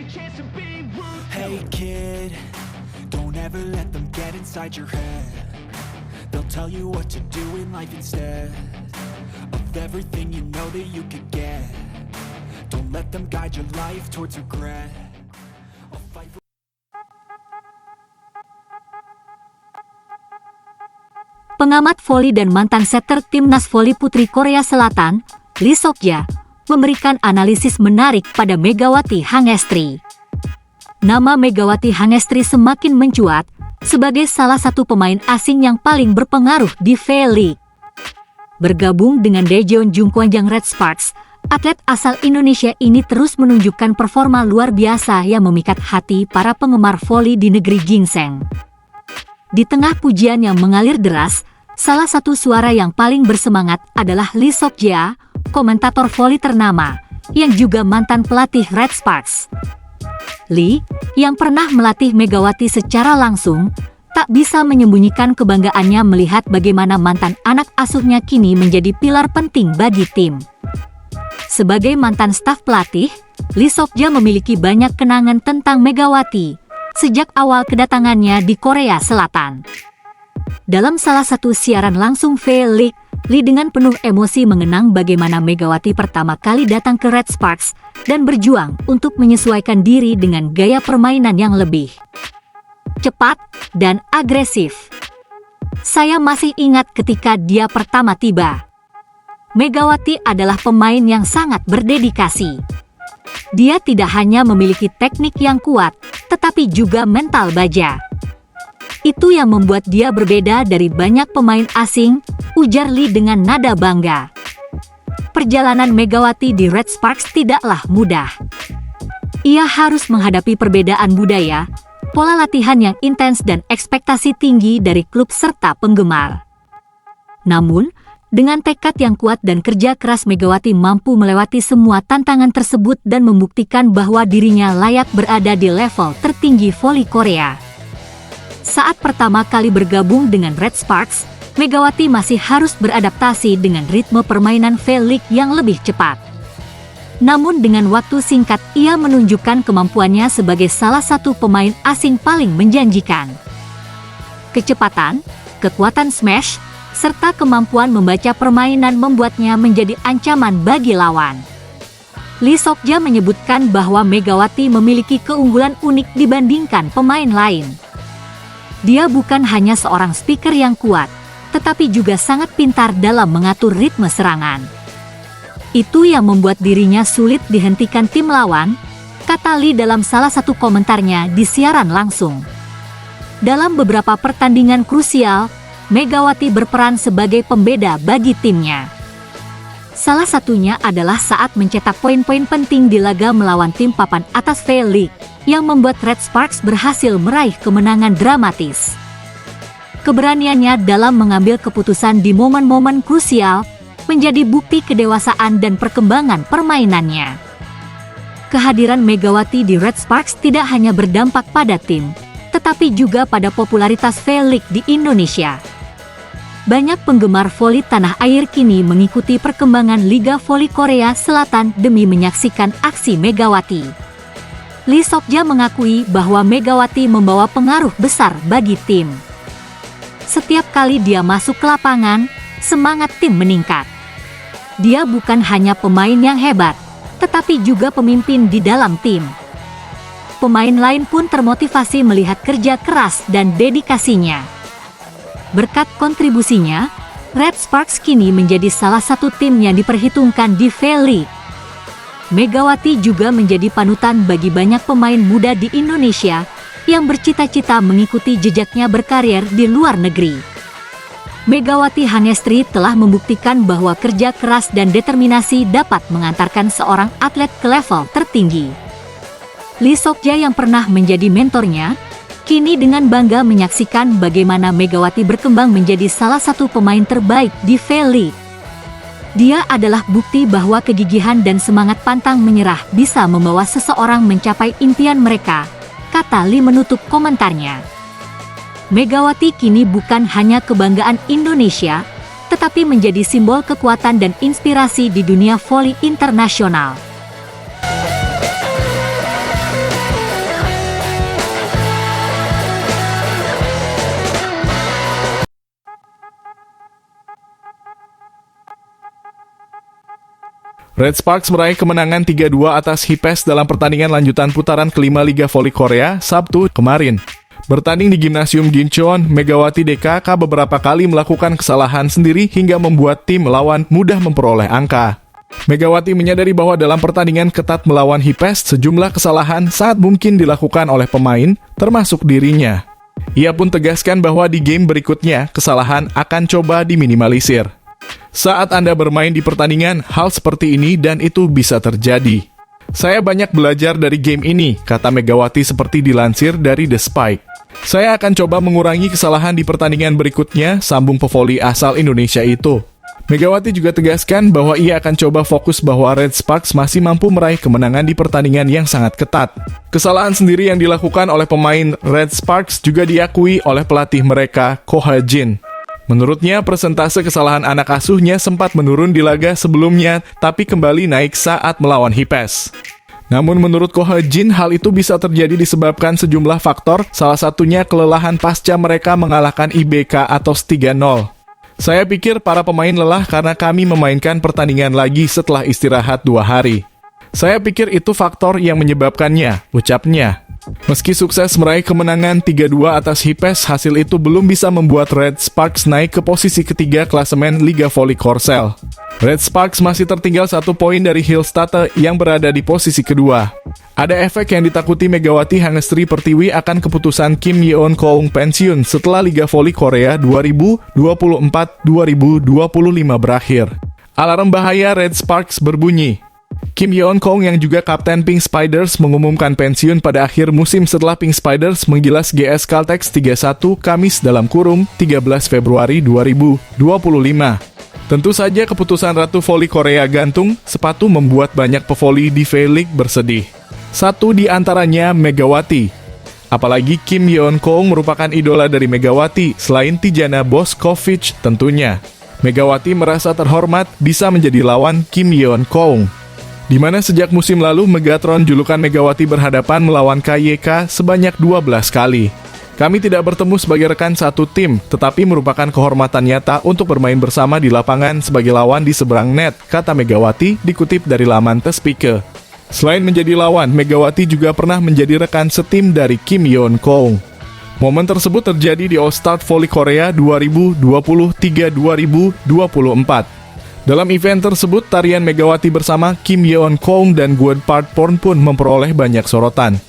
Hey kid, don't ever let them get inside your head. They'll tell you what to do in life instead of everything you know that you could get. Don't let them guide your life towards regret. I'll fight for Pengamat voli dan mantan setter timnas voli putri Korea Selatan, Lee Sok-ja, memberikan analisis menarik pada Megawati Hangestri. Nama Megawati Hangestri semakin mencuat sebagai salah satu pemain asing yang paling berpengaruh di V-League. Bergabung dengan Daejeon Jungkwanjang Red Sparks, atlet asal Indonesia ini terus menunjukkan performa luar biasa yang memikat hati para penggemar voli di negeri ginseng. Di tengah pujian yang mengalir deras, salah satu suara yang paling bersemangat adalah Lee Sok-ja, komentator voli ternama, yang juga mantan pelatih Red Sparks. Lee, yang pernah melatih Megawati secara langsung, tak bisa menyembunyikan kebanggaannya melihat bagaimana mantan anak asuhnya kini menjadi pilar penting bagi tim. Sebagai mantan staf pelatih, Lee Sok-ja memiliki banyak kenangan tentang Megawati sejak awal kedatangannya di Korea Selatan. Dalam salah satu siaran langsung V-League, Lee dengan penuh emosi mengenang bagaimana Megawati pertama kali datang ke Red Sparks dan berjuang untuk menyesuaikan diri dengan gaya permainan yang lebih cepat dan agresif. Saya masih ingat ketika dia pertama tiba. Megawati adalah pemain yang sangat berdedikasi. Dia tidak hanya memiliki teknik yang kuat, tetapi juga mental baja. Itu yang membuat dia berbeda dari banyak pemain asing, ujar Lee dengan nada bangga. Perjalanan Megawati di Red Sparks tidaklah mudah. Ia harus menghadapi perbedaan budaya, pola latihan yang intens dan ekspektasi tinggi dari klub serta penggemar. Namun, dengan tekad yang kuat dan kerja keras, Megawati mampu melewati semua tantangan tersebut dan membuktikan bahwa dirinya layak berada di level tertinggi voli Korea. Saat pertama kali bergabung dengan Red Sparks, Megawati masih harus beradaptasi dengan ritme permainan V-League yang lebih cepat. Namun dengan waktu singkat ia menunjukkan kemampuannya sebagai salah satu pemain asing paling menjanjikan. Kecepatan, kekuatan smash, serta kemampuan membaca permainan membuatnya menjadi ancaman bagi lawan. Lee Sok-ja menyebutkan bahwa Megawati memiliki keunggulan unik dibandingkan pemain lain. Dia bukan hanya seorang speaker yang kuat, tetapi juga sangat pintar dalam mengatur ritme serangan. Itu yang membuat dirinya sulit dihentikan tim lawan, kata Lee dalam salah satu komentarnya di siaran langsung. Dalam beberapa pertandingan krusial, Megawati berperan sebagai pembeda bagi timnya. Salah satunya adalah saat mencetak poin-poin penting di laga melawan tim papan atas V-League, yang membuat Red Sparks berhasil meraih kemenangan dramatis. Keberaniannya dalam mengambil keputusan di momen-momen krusial menjadi bukti kedewasaan dan perkembangan permainannya. Kehadiran Megawati di Red Sparks tidak hanya berdampak pada tim, tetapi juga pada popularitas V-League di Indonesia. Banyak penggemar voli tanah air kini mengikuti perkembangan Liga Voli Korea Selatan demi menyaksikan aksi Megawati. Lee Sok-ja mengakui bahwa Megawati membawa pengaruh besar bagi tim. Setiap kali dia masuk ke lapangan, semangat tim meningkat. Dia bukan hanya pemain yang hebat, tetapi juga pemimpin di dalam tim. Pemain lain pun termotivasi melihat kerja keras dan dedikasinya. Berkat kontribusinya, Red Sparks kini menjadi salah satu tim yang diperhitungkan di V-League. Megawati juga menjadi panutan bagi banyak pemain muda di Indonesia yang bercita-cita mengikuti jejaknya berkarir di luar negeri. Megawati Hangestri telah membuktikan bahwa kerja keras dan determinasi dapat mengantarkan seorang atlet ke level tertinggi. Lee Sok-ja yang pernah menjadi mentornya, kini dengan bangga menyaksikan bagaimana Megawati berkembang menjadi salah satu pemain terbaik di V-League. Dia adalah bukti bahwa kegigihan dan semangat pantang menyerah bisa membawa seseorang mencapai impian mereka, kata Lee menutup komentarnya. Megawati kini bukan hanya kebanggaan Indonesia, tetapi menjadi simbol kekuatan dan inspirasi di dunia voli internasional. Red Sparks meraih kemenangan 3-2 atas Hipes dalam pertandingan lanjutan putaran kelima Liga Voli Korea Sabtu kemarin. Bertanding di Gimnasium Gincheon, Megawati DKK beberapa kali melakukan kesalahan sendiri hingga membuat tim lawan mudah memperoleh angka. Megawati menyadari bahwa dalam pertandingan ketat melawan Hipes, sejumlah kesalahan sangat mungkin dilakukan oleh pemain, termasuk dirinya. Ia pun tegaskan bahwa di game berikutnya, kesalahan akan coba diminimalisir. Saat Anda bermain di pertandingan, hal seperti ini dan itu bisa terjadi. Saya banyak belajar dari game ini, kata Megawati seperti dilansir dari The Spike. Saya akan coba mengurangi kesalahan di pertandingan berikutnya, sambung pevoli asal Indonesia itu. Megawati juga tegaskan bahwa ia akan coba fokus bahwa Red Sparks masih mampu meraih kemenangan di pertandingan yang sangat ketat. Kesalahan sendiri yang dilakukan oleh pemain Red Sparks juga diakui oleh pelatih mereka, Ko Ha-jin. Menurutnya, persentase kesalahan anak asuhnya sempat menurun di laga sebelumnya, tapi kembali naik saat melawan Hipes. Namun menurut Ko Ha-jin, hal itu bisa terjadi disebabkan sejumlah faktor, salah satunya kelelahan pasca mereka mengalahkan IBK atau 3-0. Saya pikir para pemain lelah karena kami memainkan pertandingan lagi setelah istirahat 2 hari. Saya pikir itu faktor yang menyebabkannya, ucapnya. Meski sukses meraih kemenangan 3-2 atas Hipes, hasil itu belum bisa membuat Red Sparks naik ke posisi ketiga klasemen Liga Voli Korsel. Red Sparks masih tertinggal 1 poin dari Hillstatte yang berada di posisi kedua. Ada efek yang ditakuti Megawati Hangestri Pertiwi akan keputusan Kim Yeon-keung pensiun setelah Liga Voli Korea 2024-2025 berakhir. Alarm bahaya Red Sparks berbunyi. Kim Yeon-keung yang juga kapten Pink Spiders mengumumkan pensiun pada akhir musim setelah Pink Spiders menggilas GS Caltex 3-1 Kamis dalam kurung 13 Februari 2025. Tentu saja keputusan Ratu Voli Korea gantung sepatu membuat banyak pevoli di V-League bersedih. Satu di antaranya Megawati. Apalagi Kim Yeon-keung merupakan idola dari Megawati selain Tijana Boskovic tentunya. Megawati merasa terhormat bisa menjadi lawan Kim Yeon-keung. Di mana sejak musim lalu Megatron julukan Megawati berhadapan melawan KYK sebanyak 12 kali. Kami tidak bertemu sebagai rekan satu tim, tetapi merupakan kehormatan nyata untuk bermain bersama di lapangan sebagai lawan di seberang net, kata Megawati dikutip dari laman The Speaker. Selain menjadi lawan, Megawati juga pernah menjadi rekan setim dari Kim Yeon-keung. Momen tersebut terjadi di All Star Voli Korea 2023-2024. Dalam event tersebut, tarian Megawati bersama Kim Yeon-keung dan Gwon Park-porn pun memperoleh banyak sorotan.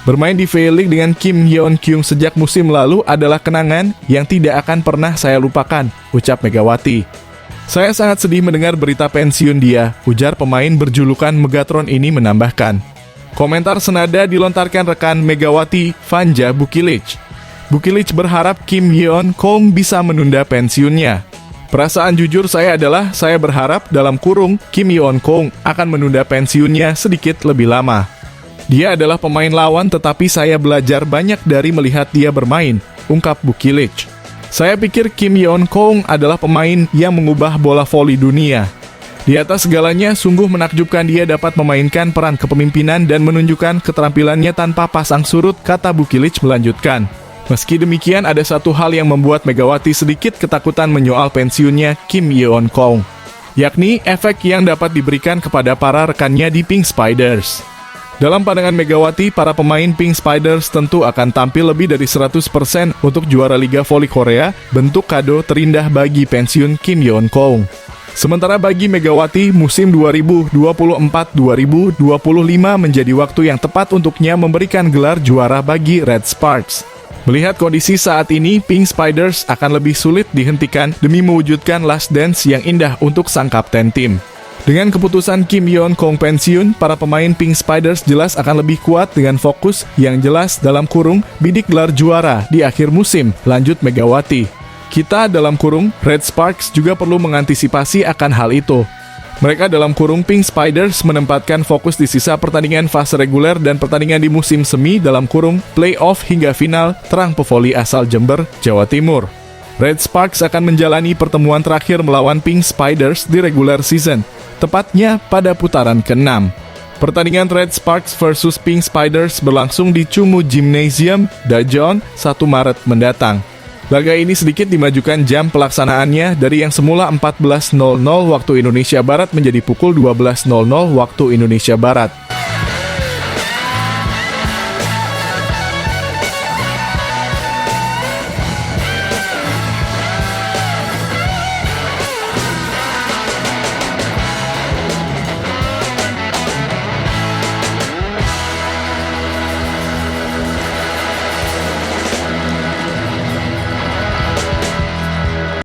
Bermain di V-League dengan Kim Yeon-keung sejak musim lalu adalah kenangan yang tidak akan pernah saya lupakan, ucap Megawati. Saya sangat sedih mendengar berita pensiun dia, ujar pemain berjulukan Megatron ini menambahkan. Komentar senada dilontarkan rekan Megawati, Vanja Bukilic. Bukilic berharap Kim Yeon-keung bisa menunda pensiunnya. Perasaan jujur saya adalah saya berharap dalam kurung Kim Yeon-keung akan menunda pensiunnya sedikit lebih lama. Dia adalah pemain lawan tetapi saya belajar banyak dari melihat dia bermain, ungkap Bukilic. Saya pikir Kim Yeon-keung adalah pemain yang mengubah bola voli dunia. Di atas segalanya, sungguh menakjubkan dia dapat memainkan peran kepemimpinan dan menunjukkan keterampilannya tanpa pasang surut, kata Bukilic melanjutkan. Meski demikian, ada satu hal yang membuat Megawati sedikit ketakutan menyoal pensiunnya Kim Yeon-keung, yakni efek yang dapat diberikan kepada para rekannya di Pink Spiders. Dalam pandangan Megawati, para pemain Pink Spiders tentu akan tampil lebih dari 100% untuk juara Liga Voli Korea, bentuk kado terindah bagi pensiun Kim Yeon-keung. Sementara bagi Megawati, musim 2024-2025 menjadi waktu yang tepat untuknya memberikan gelar juara bagi Red Sparks. Melihat kondisi saat ini, Pink Spiders akan lebih sulit dihentikan demi mewujudkan last dance yang indah untuk sang kapten tim. Dengan keputusan Kim Yeon-keung pensiun, para pemain Pink Spiders jelas akan lebih kuat dengan fokus yang jelas dalam kurung bidik gelar juara di akhir musim, lanjut Megawati. Kita dalam kurung Red Sparks juga perlu mengantisipasi akan hal itu. Mereka dalam kurung Pink Spiders menempatkan fokus di sisa pertandingan fase reguler dan pertandingan di musim semi dalam kurung playoff hingga final, terang pevoli asal Jember, Jawa Timur. Red Sparks akan menjalani pertemuan terakhir melawan Pink Spiders di regular season, tepatnya pada putaran ke-6. Pertandingan Red Sparks versus Pink Spiders berlangsung di Chumu Gymnasium, Daejeon, 1 Maret mendatang. Laga ini sedikit dimajukan jam pelaksanaannya dari yang semula 14.00 waktu Indonesia Barat menjadi pukul 12.00 waktu Indonesia Barat.